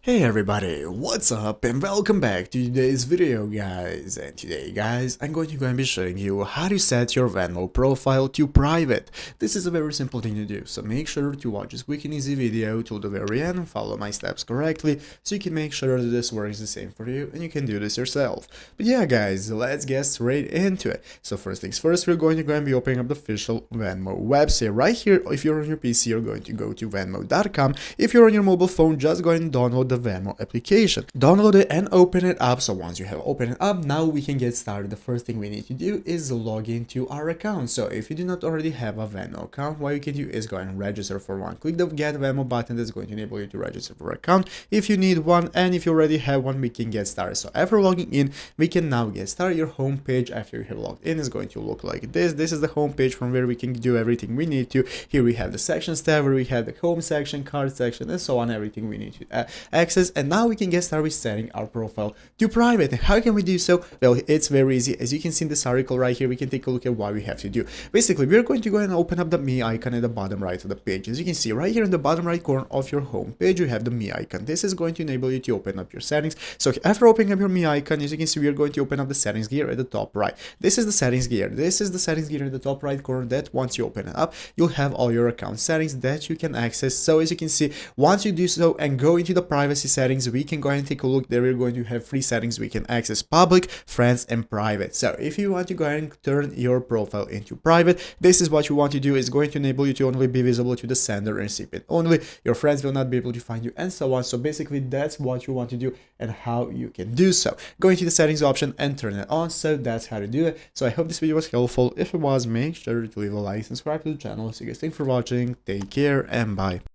Hey everybody, what's up and welcome back to today's video guys. And today guys, I'm going to be showing you how to set your Venmo profile to private. This is a very simple thing to do, so make sure to watch this quick and easy video till the very end and follow my steps correctly so you can make sure that this works the same for you and you can do this yourself. But yeah guys, let's get straight into it. So first things first, we're going to be opening up the official Venmo website. Right here, if you're on your PC, you're going to go to venmo.com. If you're on your mobile phone, just go ahead and download the Venmo application. Download it and open it up. So once you have opened it up, now we can get started. The first thing we need to do is log into our account. So if you do not already have a Venmo account, what you can do is go and register for one. Click the Get Venmo button. That's going to enable you to register for an account if you need one, and if you already have one, we can get started. So after logging in, we can now get started. Your home page after you have logged in is going to look like this. This is the home page from where we can do everything we need to. Here we have the sections tab where we have the home section, card section, and so on, everything we need to access. And now we can get started with setting our profile to private. And how can we do so? Well, it's very easy. As you can see in this article right here, we can take a look at what we have to do. Basically, we're going to go and open up the Me icon at the bottom right of the page. As you can see right here in the bottom right corner of your home page, you have the Me icon. This is going to enable you to open up your settings. So after opening up your Me icon, as you can see, we are going to open up the settings gear at the top right. This is the settings gear. This is the settings gear in the top right corner that once you open it up, you'll have all your account settings that you can access. So as you can see, once you do so and go into the privacy settings, we can go ahead and take a look. There we're going to have three settings. We can access public, friends, and private. So if you want to go ahead and turn your profile into private, this is what you want to do. It's going to enable you to only be visible to the sender and recipient only. Your friends will not be able to find you and so on. So basically that's what you want to do and how you can do so. Go into the settings option and turn it on. So that's how to do it. So I hope this video was helpful. If it was, make sure to leave a like, subscribe to the channel. So you guys, thanks for watching. Take care and bye.